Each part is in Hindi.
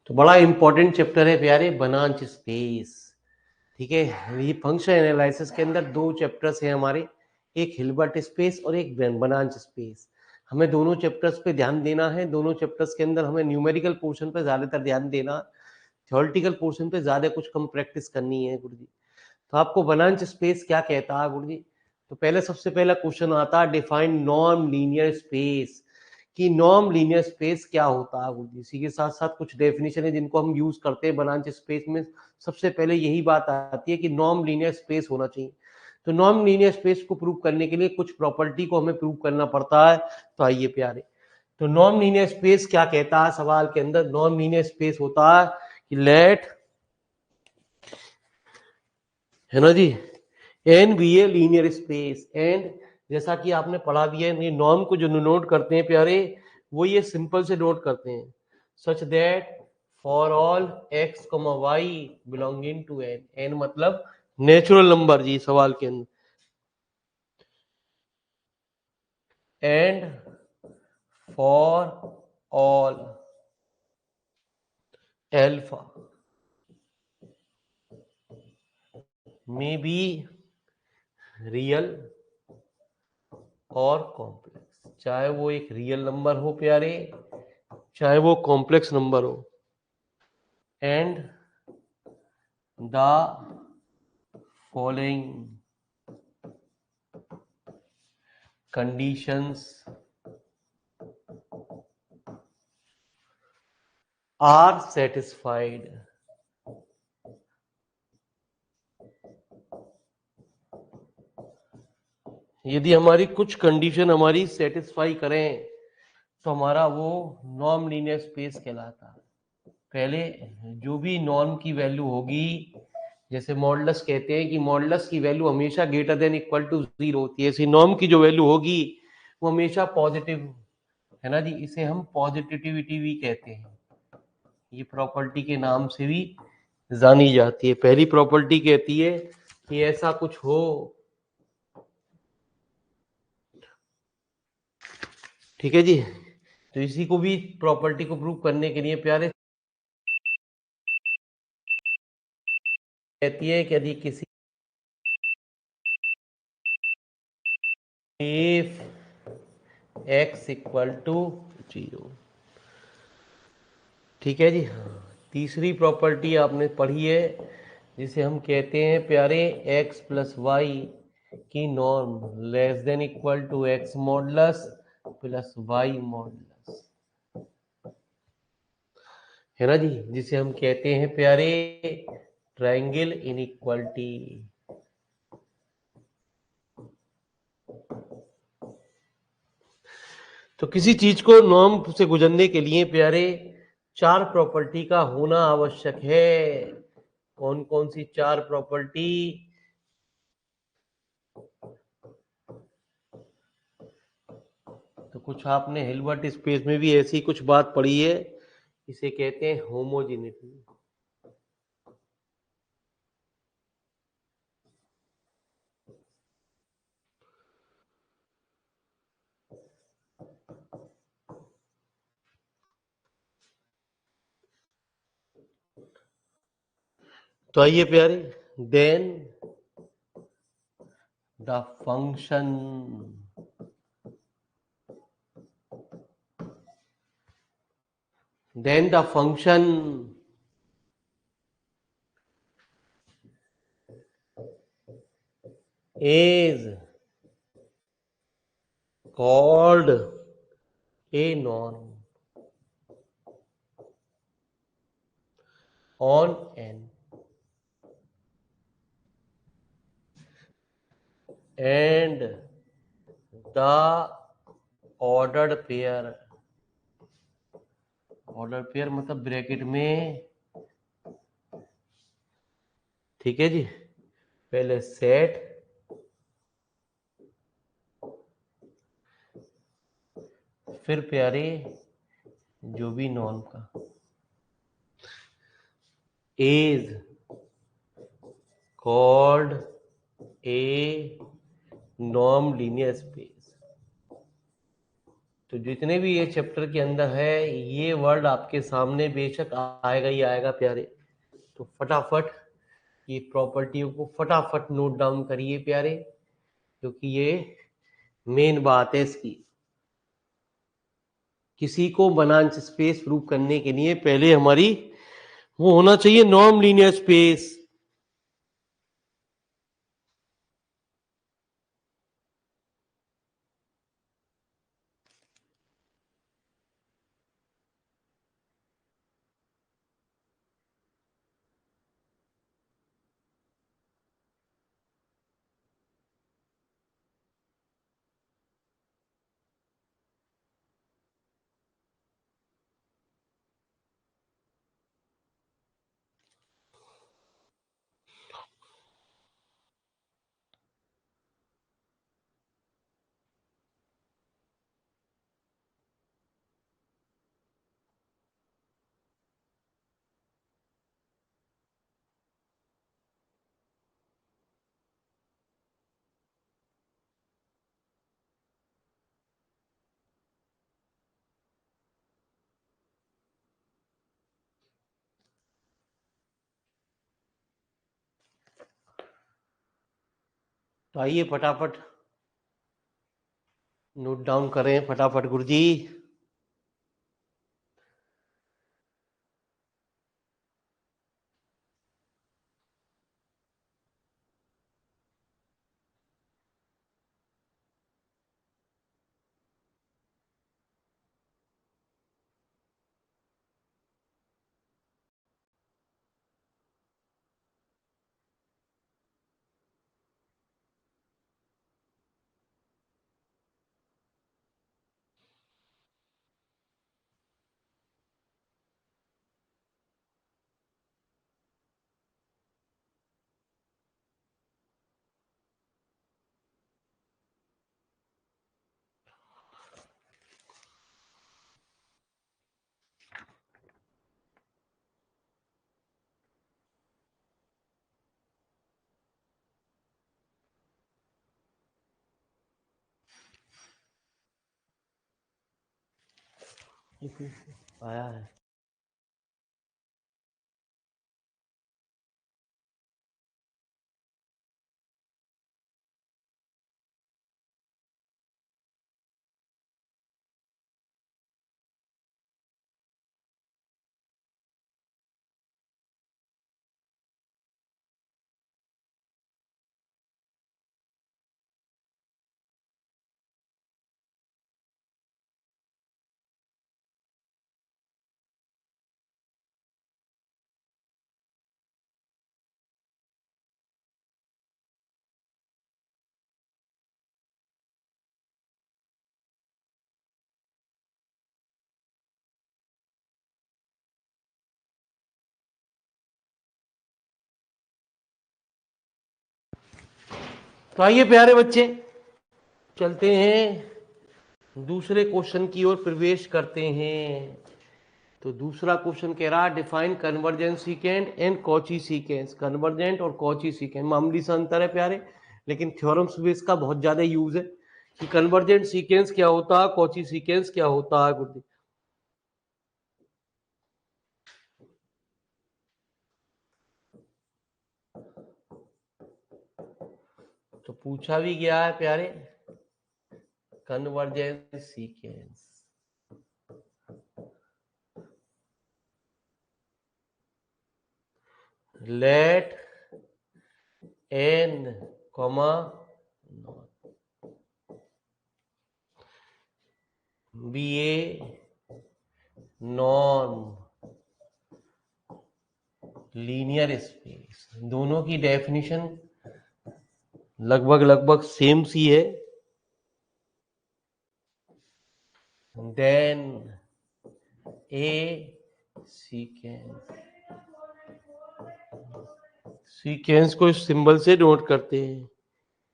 तो बड़ा इंपॉर्टेंट चैप्टर है प्यारे, बनांच स्पेस। ठीक है, ये फंक्शन एनालिसिस के अंदर दो चैप्टर्स हैं हमारे, एक हिल्बर्ट स्पेस और एक बनांच स्पेस। हमें दोनों चैप्टर्स पे ध्यान देना है। दोनों चैप्टर्स के अंदर हमें न्यूमेरिकल पोर्शन पे ज्यादातर ध्यान देना, थ्योरेटिकल पोर्शन पे ज्यादा कुछ कम प्रैक्टिस करनी है गुरु जी। तो आपको बनांच स्पेस क्या कहता है गुरु जी? तो पहले सबसे पहला क्वेश्चन आता है, डिफाइन नॉन लीनियर स्पेस। कि नॉन लीनियर स्पेस क्या होता है गुरु जी? इसी के साथ साथ कुछ डेफिनेशन है जिनको हम यूज करते हैं बनांच स्पेस में। सबसे पहले यही बात आती है कि नॉन लीनियर स्पेस होना चाहिए। तो नॉन लीनियर स्पेस को प्रूव करने के लिए कुछ प्रॉपर्टी को हमें प्रूव करना पड़ता है। तो आइए प्यारे, तो नॉन लीनियर स्पेस क्या कहता है सवाल के अंदर? नॉन लीनियर स्पेस होता है कि लेट, है ना जी, N be a linear space. And जैसा कि आपने पढ़ा भी है, ये नॉर्म को जो नोट करते हैं प्यारे, वो ये सिंपल से नोट करते हैं, such that for all x y belonging to N. N मतलब नेचुरल नंबर जी सवाल के अंदर। एंड फॉर ऑल एल्फा में बी रियल और कॉम्प्लेक्स, चाहे वो एक रियल नंबर हो प्यारे, चाहे वो कॉम्प्लेक्स नंबर हो। And the following conditions are satisfied। यदि हमारी कुछ कंडीशन हमारी सेटिस्फाई करें तो हमारा वो नॉन लीनियर स्पेस कहलाता है। पहले जो भी नॉर्म की वैल्यू होगी, जैसे मॉडुलस कहते हैं कि मॉडुलस की वैल्यू हमेशा ग्रेटर देन इक्वल टू 0 होती है, ऐसी नॉर्म की जो वैल्यू होगी वो हमेशा पॉजिटिव, है ना जी, इसे हम पॉजिटिविटी भी कहते हैं। ये प्रॉपर्टी के नाम से भी जानी जाती है। पहली प्रॉपर्टी कहती है कि ऐसा कुछ हो, ठीक है जी। तो इसी को भी प्रॉपर्टी को प्रूव करने के लिए प्यारे कहती है कि यदि किसी इफ x इक्वल टू 0, ठीक है जी। तीसरी प्रॉपर्टी आपने पढ़ी है जिसे हम कहते हैं प्यारे x प्लस वाई की norm less than equal to x modulus plus y modulus, है ना जी, जिसे हम कहते हैं प्यारे ट्रायंगल इनइक्वालिटी। तो किसी चीज को नॉर्म से गुजरने के लिए प्यारे चार प्रॉपर्टी का होना आवश्यक है। कौन कौन सी चार प्रॉपर्टी? तो कुछ आपने हिल्बर्ट स्पेस में भी ऐसी कुछ बात पढ़ी है, इसे कहते हैं होमोजेनिटी। तो आइए प्यारे, then the function then the function is called a norm on n and the ordered pair मतलब ब्रैकेट में, ठीक है जी, पहले सेट फिर प्यारे जो भी नॉर्म का is called a norm linear space। तो जितने भी ये चैप्टर के अंदर है ये वर्ड आपके सामने बेशक आएगा ही आएगा प्यारे। तो फटाफट ये प्रॉपर्टियों को फटाफट नोट डाउन करिए प्यारे, क्योंकि ये मेन बात है इसकी। किसी को बनांच स्पेस प्रूव करने के लिए पहले हमारी वो होना चाहिए नॉन लीनियर स्पेस। तो आइए फटाफट नोट डाउन करें फटाफट गुरुजी। आया है। तो आइए प्यारे बच्चे चलते हैं दूसरे क्वेश्चन की ओर प्रवेश करते हैं। तो दूसरा क्वेश्चन कह रहा है define convergent sequence and Cauchy sequence. Convergent और कॉची सीकेंट मामूली सा अंतर है प्यारे, लेकिन थ्योरम्स भी इसका बहुत ज्यादा यूज है कि कन्वर्जेंट सीकेंस क्या होता है, कॉची सीकेंस क्या होता है गुरुजी। तो पूछा भी गया है प्यारे convergent sequence. Let n comma be a non linear space. दोनों की डेफिनेशन लगभग लगभग सेम सी है। देन ए सीकेंस, सीकेंस को इस सिंबल से नोट करते हैं।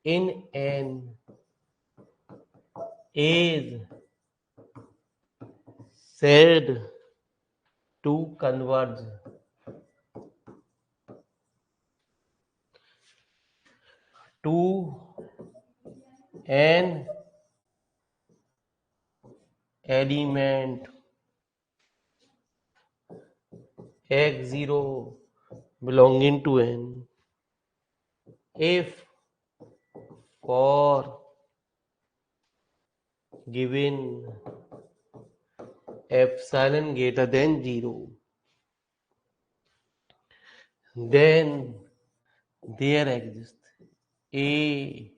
In an is said to converge to an element x0 belonging to n if for given epsilon greater than 0, then there exists a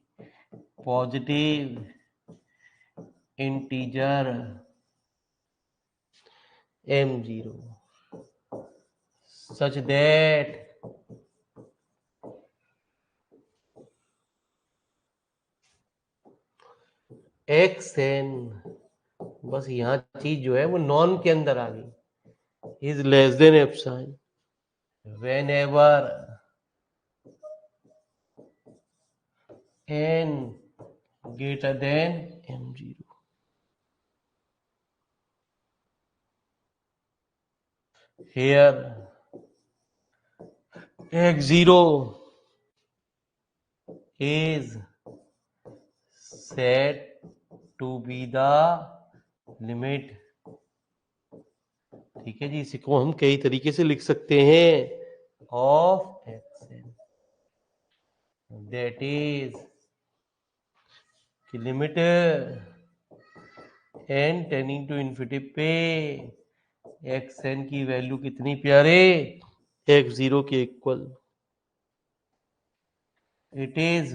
positive integer m0 such that xn, बस यहाँ चीज जो है वो नॉन के अंदर आ गई, is less than epsilon whenever n greater than m0. Here x0 is said to be the limit. ठीक है जी, इसी को हम कई तरीके से लिख सकते हैं ऑफ एक्स दैट इज कि limit n tending to infinity पे एक्स एन की वैल्यू कितनी प्यारे, x0 के equal. It is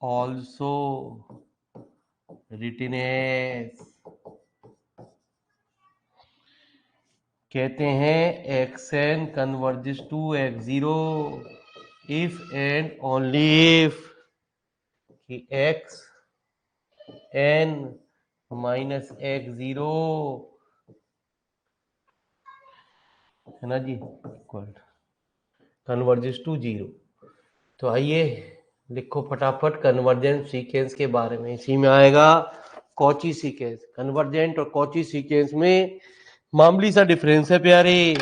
also written as, कहते हैं x n converges to x0 if and only if कि एक्स एन माइनस x0 है ना जी इक्वल कन्वर्जेस टू 0. तो आइए लिखो फटाफट कन्वर्जेंट सीक्वेंस के बारे में. इसी में आएगा कॉची सीक्वेंस. कन्वर्जेंट और कॉची सीक्वेंस में मामूली सा डिफरेंस है प्यारे.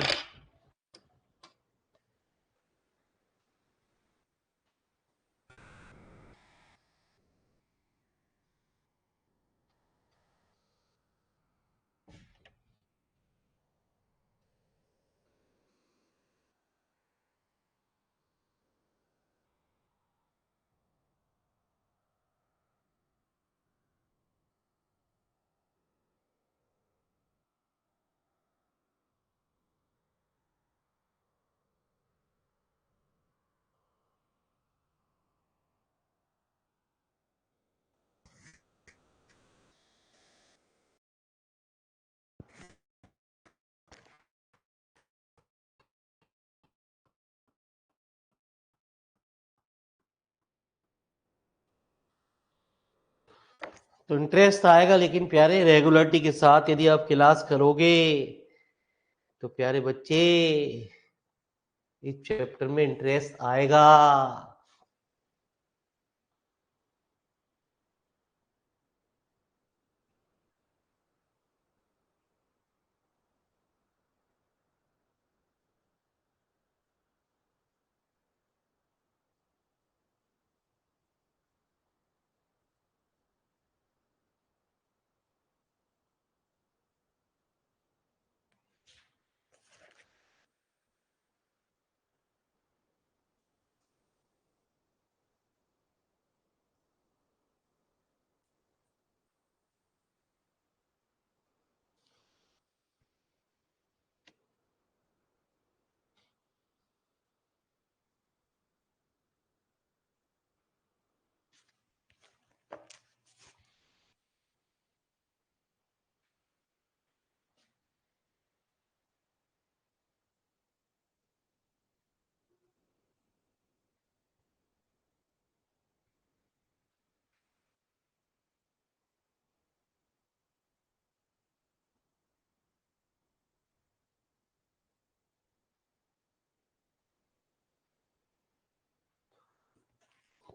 तो इंटरेस्ट आएगा लेकिन प्यारे रेगुलरिटी के साथ यदि आप क्लास करोगे तो प्यारे बच्चे इस चैप्टर में इंटरेस्ट आएगा.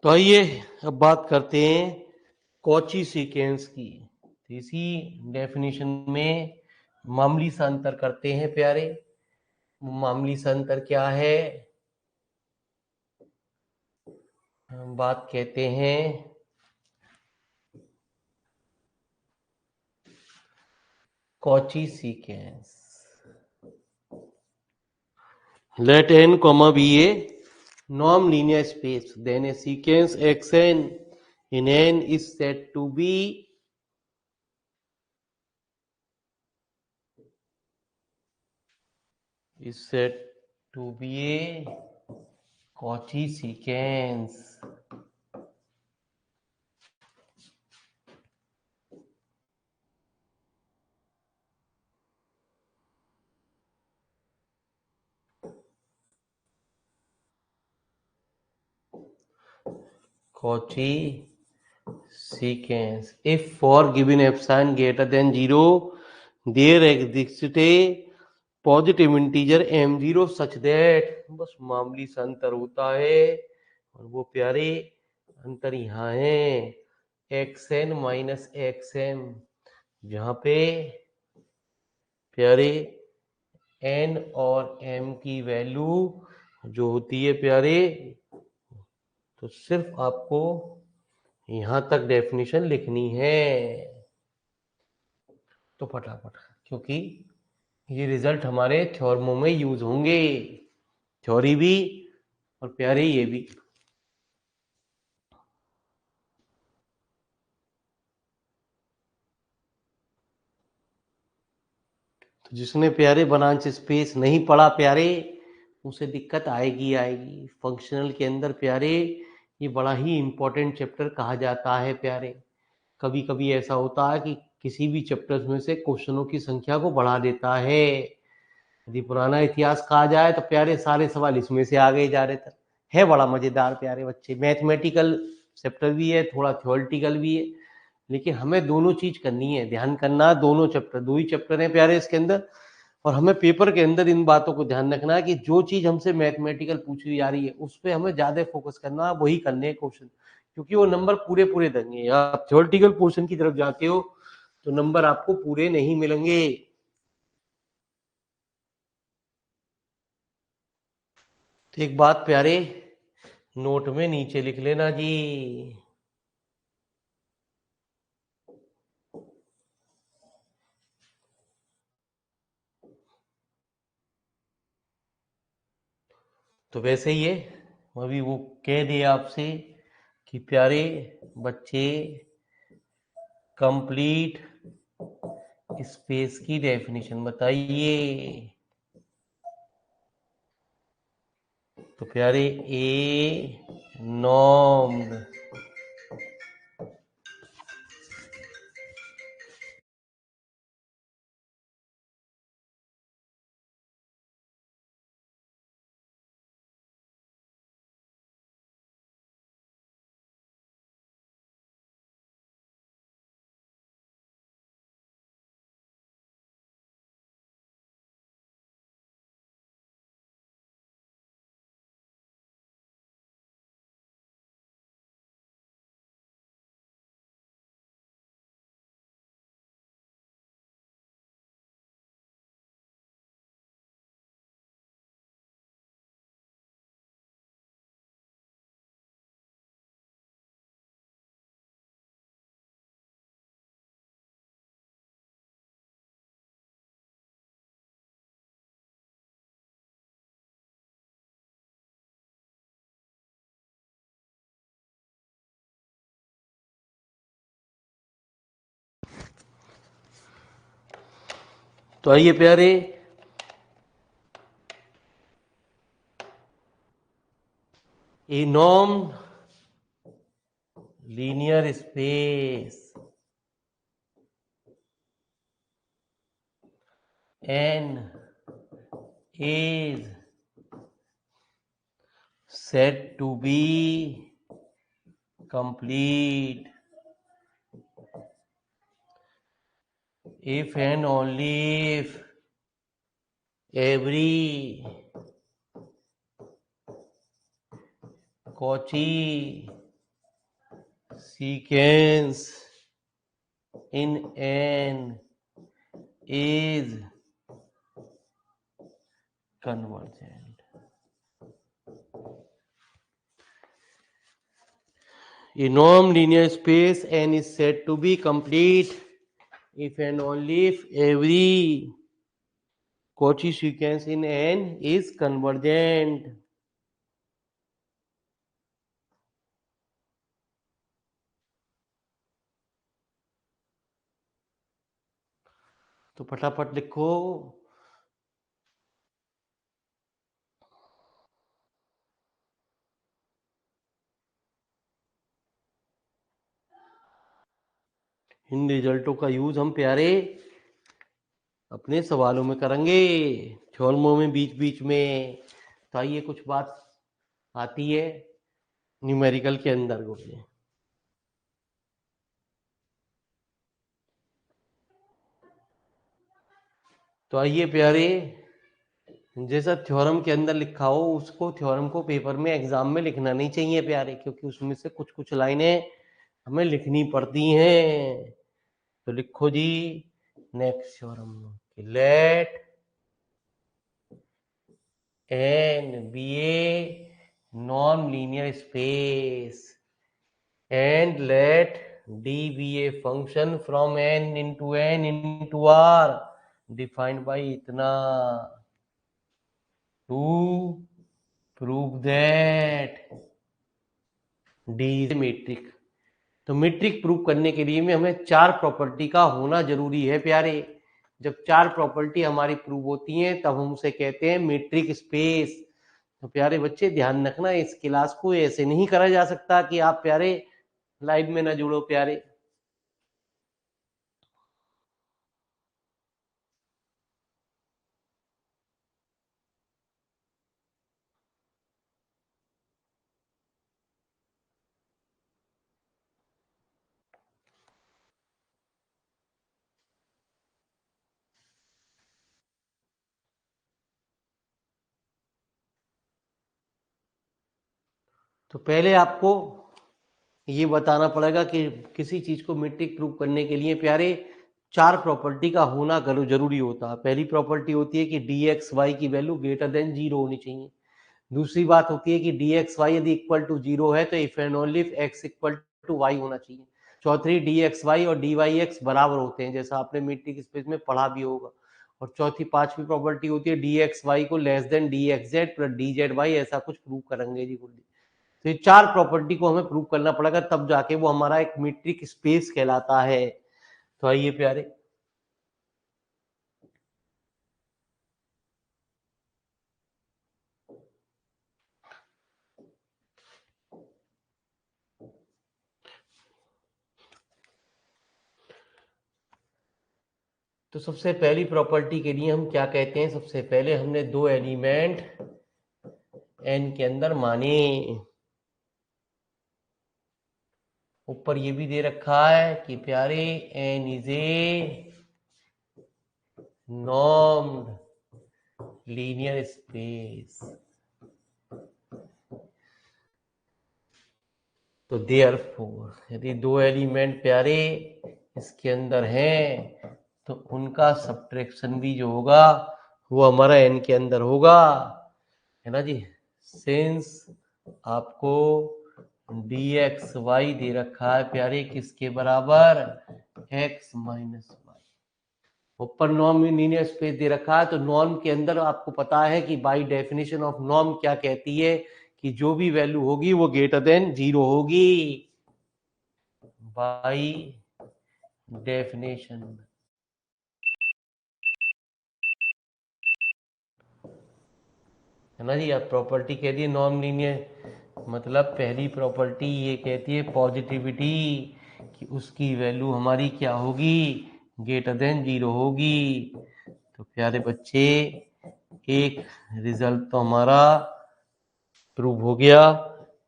तो आइए अब बात करते हैं कॉची सीक्वेंस की. तो इसी डेफिनेशन में मामूली सा अंतर करते हैं प्यारे. मामूली सा अंतर क्या है, हम बात कहते हैं Cauchy sequence. Let n comma be a non-linear space, then a sequence xn in n is said to be a Cauchy sequence. Cauchy sequence. If for given epsilon greater than 0, there exists a positive integer m0 such that, बस मामूली सा अंतर होता है और वो प्यारे अंतर यहाँ है xn माइनस xm, जहाँ पे प्यारे n और m की वैल्यू जो होती है प्यारे, तो सिर्फ आपको यहां तक डेफिनेशन लिखनी है तो फटाफट, क्योंकि ये रिजल्ट हमारे थ्योरमों में यूज होंगे, थ्योरी भी और प्यारे ये भी। तो जिसने प्यारे बनांच स्पेस नहीं पढ़ा प्यारे, उसे दिक्कत आएगी आएगी। फंक्शनल के अंदर प्यारे ये बड़ा ही इंपॉर्टेंट चैप्टर कहा जाता है प्यारे। कभी कभी ऐसा होता है कि किसी भी चैप्टर्स में से क्वेश्चनों की संख्या को बढ़ा देता है। यदि पुराना इतिहास कहा जाए तो प्यारे सारे सवाल इसमें से आ गए जा रहे थे। है बड़ा मजेदार प्यारे बच्चे, मैथमेटिकल चैप्टर भी है, थोड़ा थ्योरेटिकल भी है, लेकिन हमें दोनों चीज करनी है, ध्यान करना। दोनों चैप्टर, दो ही चैप्टर हैं प्यारे इसके अंदर, और हमें पेपर के अंदर इन बातों को ध्यान रखना है कि जो चीज हमसे मैथमेटिकल पूछी जा रही है उस पर हमें ज्यादा फोकस करना, वही करने हैं क्वेश्चन, क्योंकि वो नंबर पूरे पूरे देंगे। आप थ्योरेटिकल पोर्शन की तरफ जाते हो तो नंबर आपको पूरे नहीं मिलेंगे। तो एक बात प्यारे नोट में नीचे लिख लेना जी, तो वैसे ही है, अभी वो कह दिया आपसे कि प्यारे बच्चे कंप्लीट स्पेस की डेफिनेशन बताइए। तो प्यारे ए नॉर्म्ड तो आइए प्यारे a norm linear space n is said to be complete if and only if every Cauchy sequence in n is convergent. A norm linear space n is said to be complete if and only if every Cauchy sequence in N is convergent. तो फटाफट लिखो। इन रिजल्टों का यूज हम प्यारे अपने सवालों में करेंगे, थ्योरमों में बीच बीच में। तो आइए कुछ बात आती है न्यूमेरिकल के अंदर को। तो आइए प्यारे, जैसा थ्योरम के अंदर लिखा हो उसको थ्योरम को पेपर में एग्जाम में लिखना नहीं चाहिए प्यारे, क्योंकि उसमें से कुछ कुछ लाइनें हमें लिखनी पड़ती हैं। तो लिखो जी next theorem, let N be a non linear space and let d be a function from n into r defined by इतना to prove that d is metric। तो मीट्रिक प्रूव करने के लिए में हमें चार प्रॉपर्टी का होना जरूरी है प्यारे। जब चार प्रॉपर्टी हमारी प्रूव होती हैं तब हम उसे कहते हैं मीट्रिक स्पेस। तो प्यारे बच्चे ध्यान रखना, इस क्लास को ऐसे नहीं करा जा सकता कि आप प्यारे लाइव में ना जुड़ो प्यारे। तो पहले आपको ये बताना पड़ेगा कि किसी चीज को मीट्रिक प्रूव करने के लिए प्यारे चार प्रॉपर्टी का होना जरूरी होता है। पहली प्रॉपर्टी होती है कि डी एक्स वाई की वैल्यू ग्रेटर देन जीरो होनी चाहिए। दूसरी बात होती है कि डी एक्स वाई यदि इक्वल टू जीरो है तो if and only if x equal to y होना चाहिए। चौथी, डी एक्स वाई और डी वाई एक्स बराबर होते हैं, जैसा आपने मीट्रिक स्पेस में पढ़ा भी होगा। और चौथी पांचवी प्रॉपर्टी होती है डी एक्स वाई को less than d x z plus D z y, ऐसा कुछ प्रूव करेंगे जी। तो ये चार प्रॉपर्टी को हमें प्रूव करना पड़ेगा, तब जाके वो हमारा एक मीट्रिक स्पेस कहलाता है। तो आइए प्यारे, तो सबसे पहली प्रॉपर्टी के लिए हम क्या कहते हैं, सबसे पहले हमने दो एलिमेंट एन के अंदर माने। ऊपर ये भी दे रखा है कि प्यारे N is a normed linear space. तो देयरफॉर यदि दो एलिमेंट प्यारे इसके अंदर हैं तो उनका सब्ट्रैक्शन भी जो होगा वो हमारा एन के अंदर होगा, है ना जी। सिंस आपको डी एक्स वाई दे रखा है प्यारे किसके बराबर, एक्स माइनस वाई। ऊपर नॉर्म लीनियर स्पेस दे रखा है, तो नॉर्म के अंदर आपको पता है कि बाय डेफिनेशन ऑफ नॉर्म क्या कहती है कि जो भी वैल्यू होगी वो ग्रेटर देन जीरो होगी, बाय डेफिनेशन। है ना जी। अब प्रॉपर्टी कहती है नॉन लीनियर, मतलब पहली प्रॉपर्टी ये कहती है पॉजिटिविटी कि उसकी वैल्यू हमारी क्या होगी, ग्रेटर देन जीरो होगी। तो प्यारे बच्चे एक रिजल्ट तो हमारा प्रूव हो गया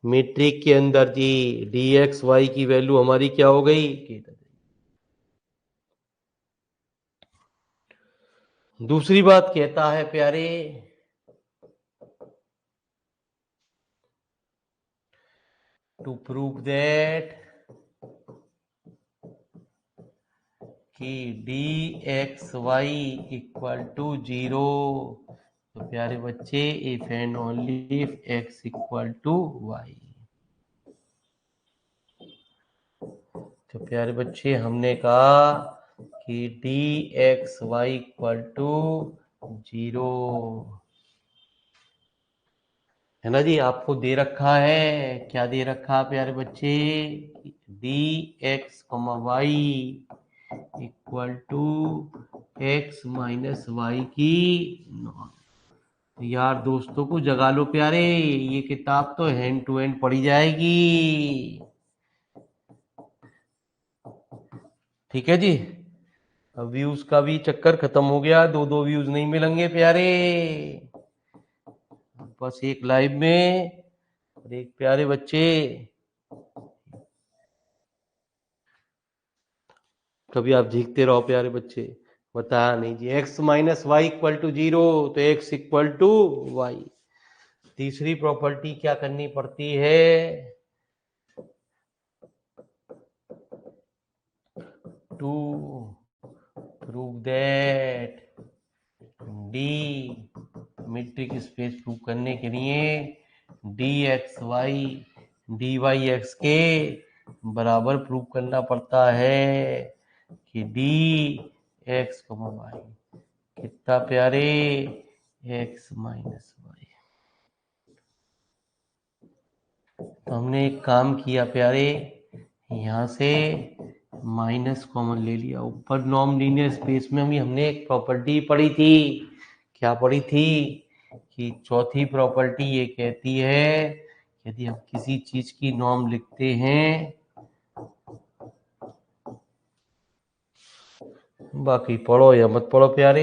मीट्रिक के अंदर जी, डी एक्स वाई की वैल्यू हमारी क्या हो गई, ग्रेटर। दूसरी बात कहता है प्यारे टू प्रूव दैट कि d x y equal to zero. तो प्यारे बच्चे if and only if x equal to y. तो प्यारे बच्चे हमने कहा कि d x y equal to 0, है ना जी। आपको दे रखा है, क्या दे रखा है प्यारे बच्चे, D x y equal to x minus y की नॉर्म। यार दोस्तों को जगा लो प्यारे, ये किताब तो हैंड टू हैंड पढ़ी जाएगी। ठीक है जी। अब व्यूज का भी चक्कर खत्म हो गया, दो दो व्यूज नहीं मिलेंगे प्यारे, बस एक लाइव में और एक प्यारे बच्चे। कभी आप जीतते रहो प्यारे बच्चे। बताया नहीं जी, x minus y equal to 0, तो एक्स इक्वल टू वाई। तीसरी प्रॉपर्टी क्या करनी पड़ती है, to prove that D, metric space prove करने के लिए D x y D y x के बराबर प्रूव करना पड़ता है कि डी एक्स वाई कितना प्यारे, एक्स माइनस वाई। तो हमने एक काम किया प्यारे, यहाँ से माइनस कॉमन ले लिया। ऊपर नॉन लीनियर स्पेस में हमने एक प्रॉपर्टी पढ़ी थी, क्या पढ़ी थी, कि चौथी प्रॉपर्टी ये कहती है यदि हम किसी चीज की नॉर्म लिखते हैं, बाकी पढ़ो या मत पढ़ो प्यारे,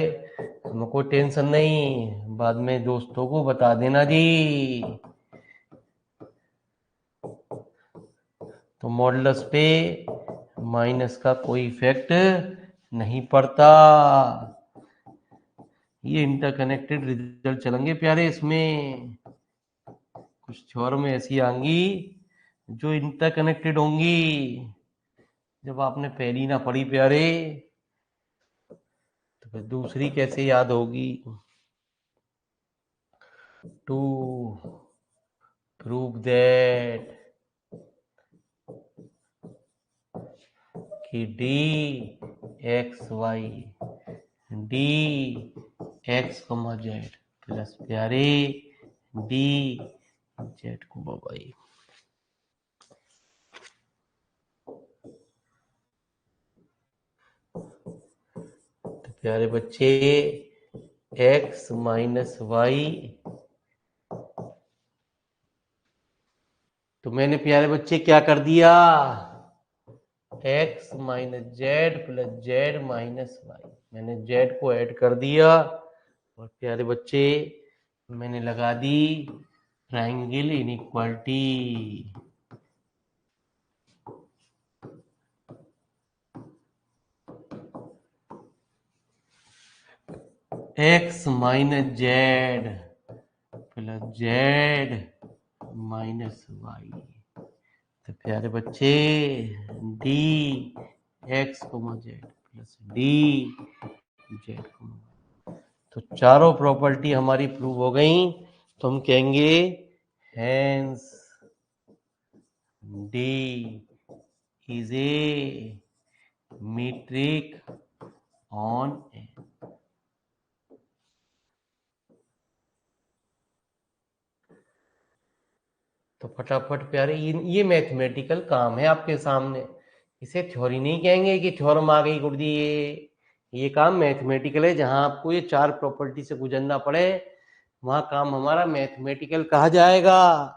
हमको टेंशन नहीं, बाद में दोस्तों को बता देना जी। तो मॉडुलस पे माइनस का कोई इफेक्ट नहीं पड़ता। ये इंटरकनेक्टेड रिजल्ट चलेंगे प्यारे, इसमें कुछ थ्योरम ऐसी आएंगी जो इंटरकनेक्टेड होंगी, जब आपने पहली ना पढ़ी प्यारे तो फिर दूसरी कैसे याद होगी। टू प्रूव दैट कि d x y d x z plus प्यारे डी जेड वाई। तो प्यारे बच्चे एक्स माइनस वाई, तो मैंने प्यारे बच्चे क्या कर दिया, x minus z plus z minus y, मैंने जेड को ऐड कर दिया और प्यारे बच्चे मैंने लगा दी triangle inequality. X minus z plus z minus y, तो प्यारे बच्चे D x z plus D z, तो चारों प्रॉपर्टी हमारी प्रूव हो गई। तो हम कहेंगे hence D is a metric on A. तो फटाफट प्यारे ये मैथमेटिकल काम है आपके सामने, इसे थ्योरी नहीं कहेंगे कि थ्योरम आ गई गुरुजी। ये काम मैथमेटिकल है, जहां आपको ये चार प्रॉपर्टी से गुजरना पड़े वहां काम हमारा मैथमेटिकल कहा जाएगा।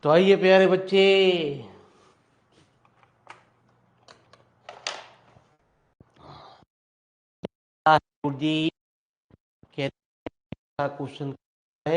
तो आइए प्यारे बच्चे, जी क्या क्वेश्चन है?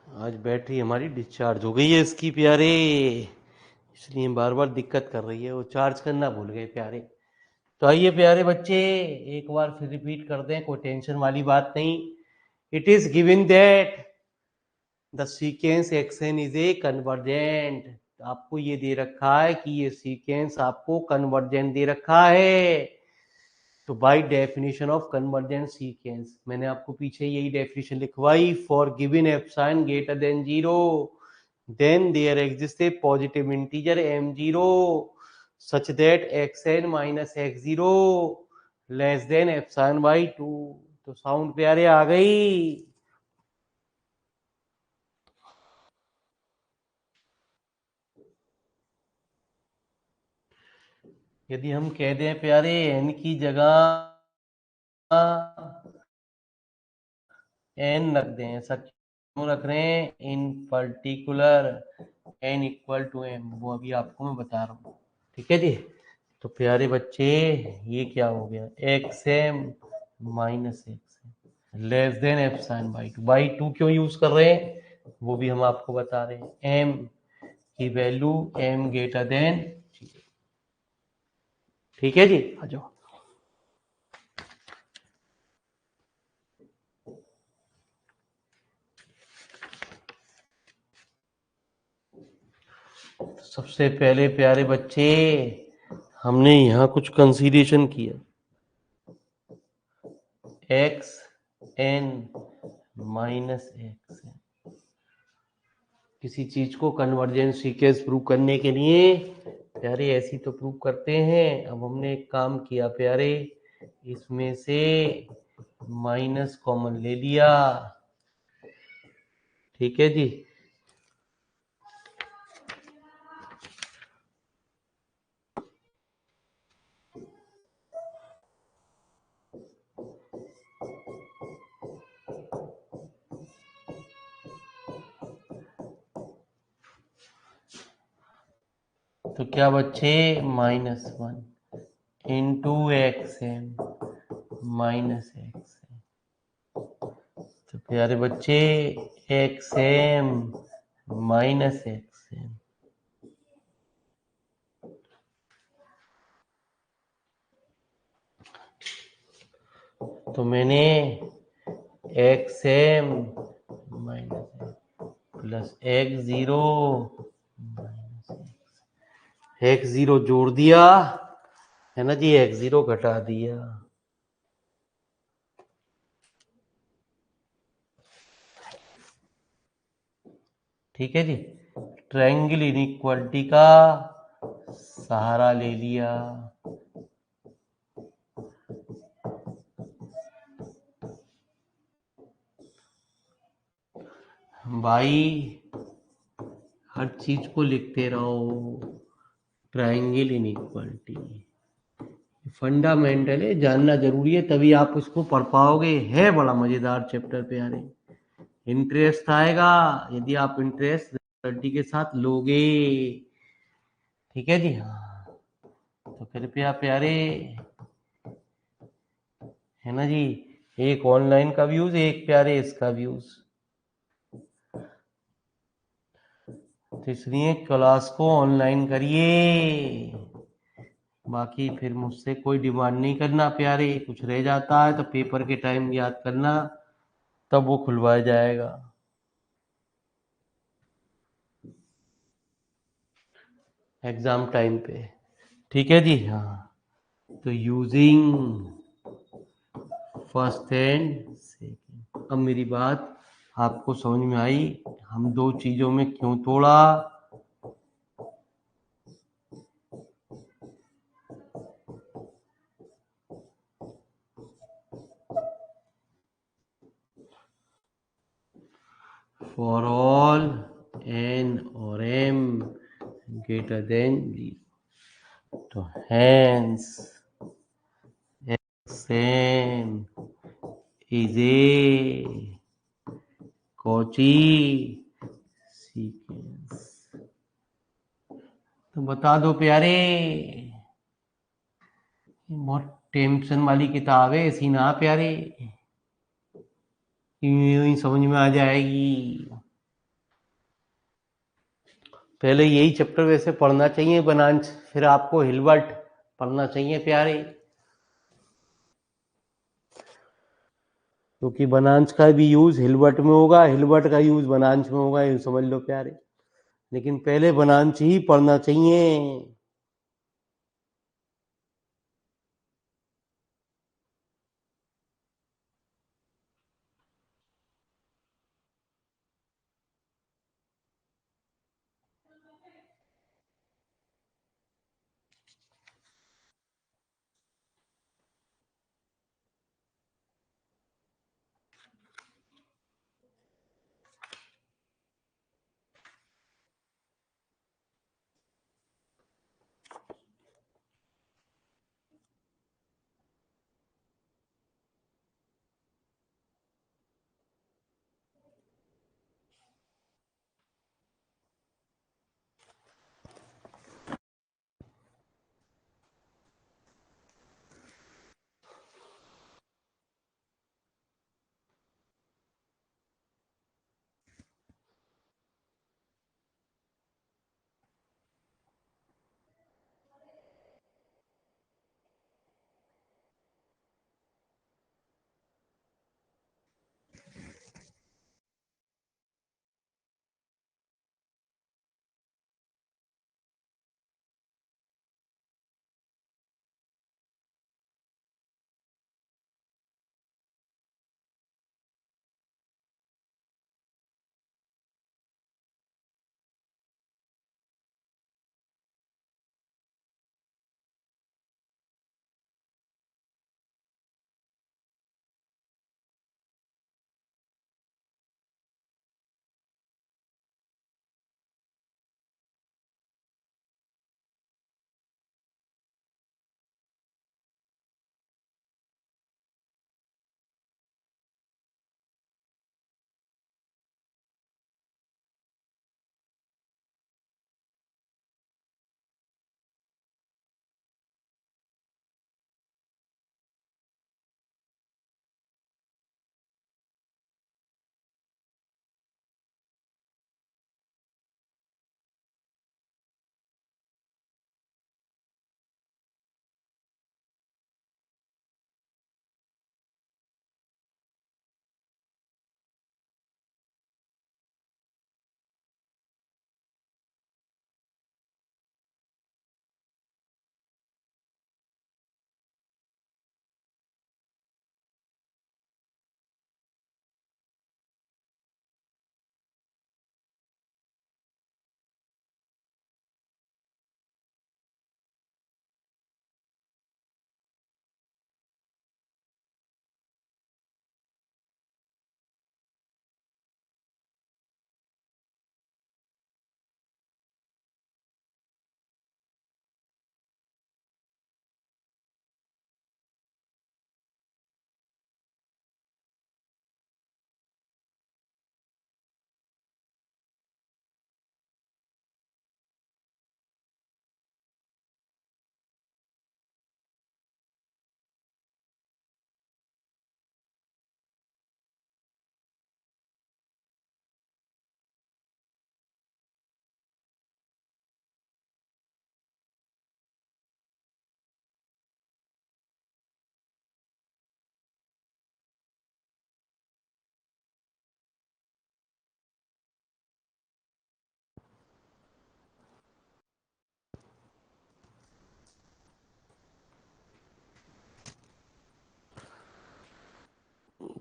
आज बैटरी हमारी डिस्चार्ज हो गई है इसकी प्यारे, इसलिए बार बार दिक्कत कर रही है, वो चार्ज करना भूल गए प्यारे। तो आइए प्यारे बच्चे, एक बार फिर रिपीट कर दें, कोई टेंशन वाली बात नहीं। It is given that the sequence action is a convergent. आपको ये दे रखा है कि ये सीक्वेंस आपको कन्वर्जेंट दे रखा है। तो by definition of convergent sequence, मैंने आपको पीछे यही डेफिनेशन लिखवाई, for given epsilon greater than 0 then there exist a positive integer m0 such that xn minus x0 less than epsilon by 2। तो साउंड प्यारे आ गई। यदि हम कह दें प्यारे n की जगह n रख दें, ऐसा क्यों रख रहे हैं? In particular n equal to m, वो अभी आपको मैं बता रहा हूँ। ठीक है जी। तो प्यारे बच्चे ये क्या हो गया, x m minus x less than epsilon by two क्यों यूज कर रहे हैं वो भी हम आपको बता रहे हैं। एम की वैल्यू एम ग्रेटर देन, ठीक है जी, आ जाओ। सबसे पहले प्यारे बच्चे हमने यहाँ कुछ कंसीडरेशन किया, x n minus x n. किसी चीज को कन्वर्जेंस केस प्रूव करने के लिए प्यारे ऐसी तो प्रूव करते हैं। अब हमने एक काम किया प्यारे, इसमें से माइनस कॉमन ले लिया, ठीक है जी। तो क्या बच्चे, minus one into x m minus x m. तो प्यारे बच्चे x m minus x m, तो मैंने x m minus plus x zero minus x zero जोड़ दिया है ना जी, एक्स जीरो घटा दिया। ठीक है जी। ट्रायंगल इनइक्वालिटी का सहारा ले लिया। भाई हर चीज को लिखते रहो, ट्रायंगल इनइक्वालिटी फंडामेंटल है, जानना जरूरी है, तभी आप इसको पढ़ पाओगे। है बड़ा मजेदार चैप्टर प्यारे, इंटरेस्ट आएगा यदि आप इंटरेस्ट रिजल्टी के साथ लोगे। ठीक है जी। हाँ, तो कृपया प्यारे, है ना जी, एक ऑनलाइन का व्यूज, एक प्यारे इसका व्यूज। तो इसलिए क्लास को ऑनलाइन करिए, बाकी फिर मुझसे कोई डिमांड नहीं करना प्यारे। कुछ रह जाता है तो पेपर के टाइम याद करना, तब वो खुलवाया जाएगा। एग्जाम टाइम पे, ठीक है जी। हाँ, तो यूजिंग फर्स्ट एंड सेकेंड, अब मेरी बात आपको समझ में आई, हम दो चीजों में क्यों तोड़ा। फॉर ऑल एन और एम ग्रेटर देन जीरो, तो hence x n is a Cauchy sequence. तो बता दो प्यारे, बहुत टेंशन वाली किताब है, ऐसी ना प्यारे, यूं ही समझ में आ जाएगी। पहले यही चैप्टर वैसे पढ़ना चाहिए बनांच, फिर आपको हिल्बर्ट पढ़ना चाहिए प्यारे, क्योंकि बनांच का भी यूज हिल्बर्ट में होगा, हिल्बर्ट का यूज बनांच में होगा, ये समझ लो प्यारे। लेकिन पहले बनांच ही पढ़ना चाहिए।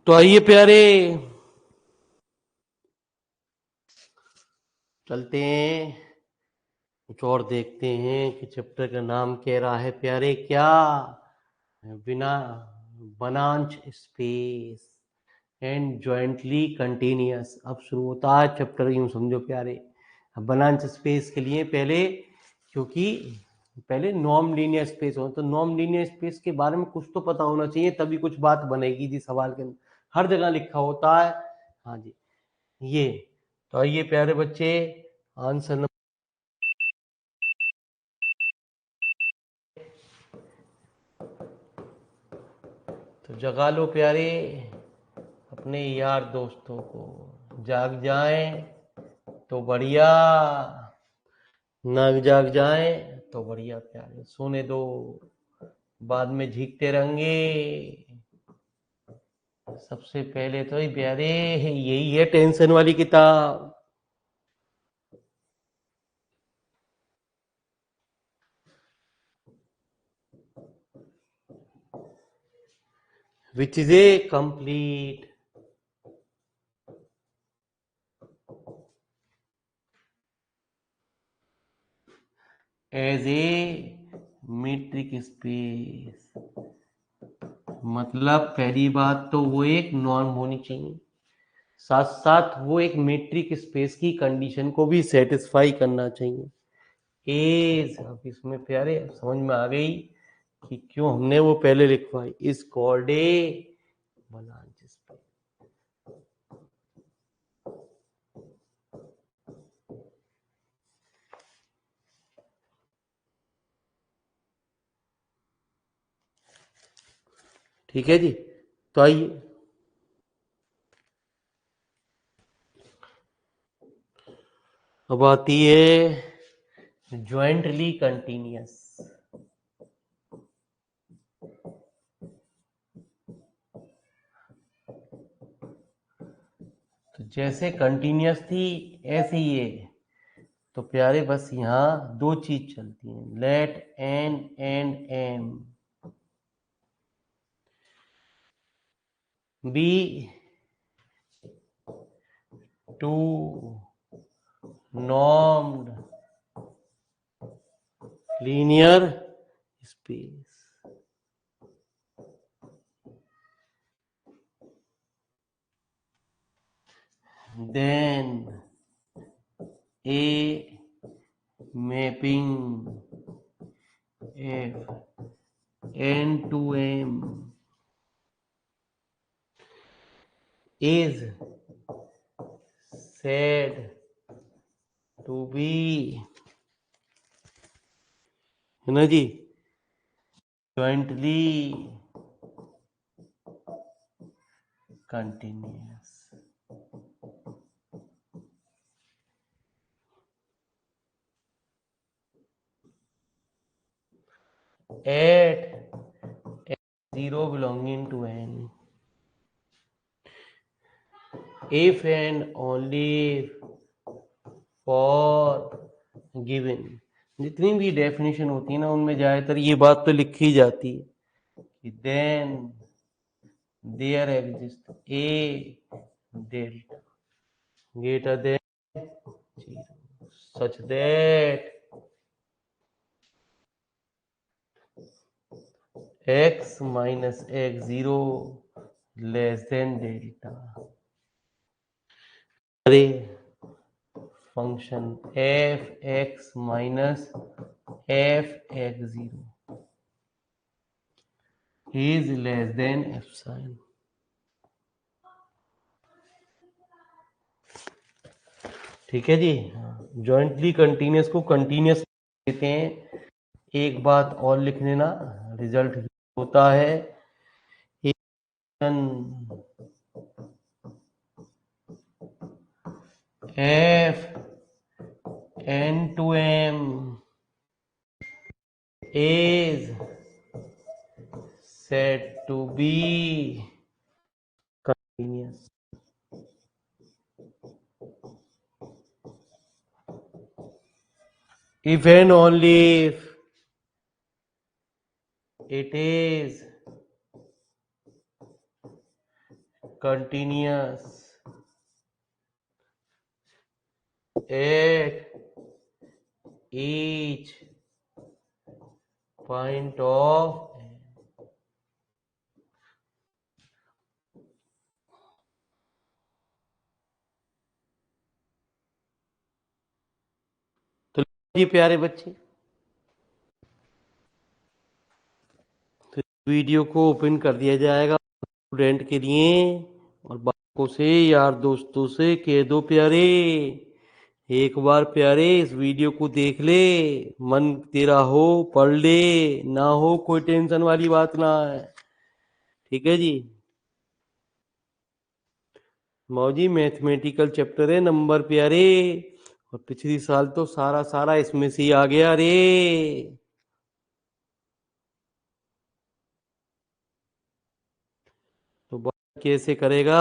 तो आइए प्यारे चलते हैं, कुछ और देखते हैं कि चैप्टर का नाम कह रहा है प्यारे क्या, बिना बनांच स्पेस एंड जॉइंटली कंटिन्यूअस। अब शुरू होता है चैप्टर, यूं समझो प्यारे। अब बनांच स्पेस के लिए पहले, क्योंकि पहले नॉन लीनियर स्पेस हो, तो नॉन लीनियर स्पेस के बारे में कुछ तो पता होना चाहिए, तभी कुछ बात बनेगी जी सवाल के अंदर। हर जगह लिखा होता है। हाँ जी, ये तो आइए प्यारे बच्चे, आंसर नंबर तो जगा लो प्यारे अपने यार दोस्तों को, जाग जाएं तो बढ़िया, ना जाग जाएं तो बढ़िया प्यारे, सोने दो, बाद में झीकते रहेंगे। सबसे पहले तो ही प्यारे यही है टेंशन वाली किताब, which is a complete as a metric space. मतलब पहली बात तो वो एक नॉर्म होनी चाहिए, साथ साथ वो एक मीट्रिक स्पेस की कंडीशन को भी सेटिस्फाई करना चाहिए। एज, अब इसमें प्यारे समझ में आ गई कि क्यों हमने वो पहले लिखवाई, इज कॉल्ड ए बनांच स्पेस। ठीक है जी, तो आइए अब आती है ज्वाइंटली कंटिन्यूअस। तो जैसे कंटिन्यूअस थी ऐसे ही है, तो प्यारे बस यहाँ दो चीज चलती हैं, let N and M be two normed linear space, then a mapping f n to m is said to be, है ना जी, jointly continuous at x0 belonging to n if and only for given। जितनी भी डेफिनेशन होती है ना उनमें ज्यादातर ये बात तो लिखी ही जाती है कि then there exist a delta greater than 0 such that x minus x0 less than delta। अरे function f x minus f x0 is less than epsilon। ठीक है जी, जॉइंटली कंटिन्यूअस को कंटिन्यूअस देते हैं। एक बात और लिख लेना, रिजल्ट होता है f n to m is said to be continuous if and only if it is continuous at each point of तो ये प्यारे बच्चे तो वीडियो को ओपन कर दिया जाएगा स्टूडेंट के लिए और बाकों से यार दोस्तों से कह दो प्यारे एक बार प्यारे इस वीडियो को देख ले मन तेरा हो पढ़ ले ना हो कोई टेंशन वाली बात ना है ठीक है जी मौजी मैथमेटिकल चैप्टर है नंबर प्यारे और पिछली साल तो सारा सारा इसमें से ही आ गया रे तो बात कैसे करेगा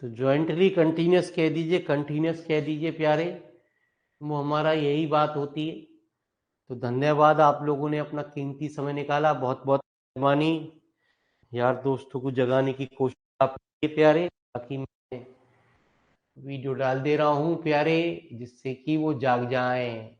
तो ज्वाइंटली कंटीन्यूअस कह दीजिए प्यारे वो हमारा यही बात होती है तो धन्यवाद आप लोगों ने अपना कीमती समय निकाला बहुत बहुत मेहरबानी यार दोस्तों को जगाने की कोशिश आप कीजिए प्यारे बाकी मैं वीडियो डाल दे रहा हूँ प्यारे जिससे कि वो जाग जाएं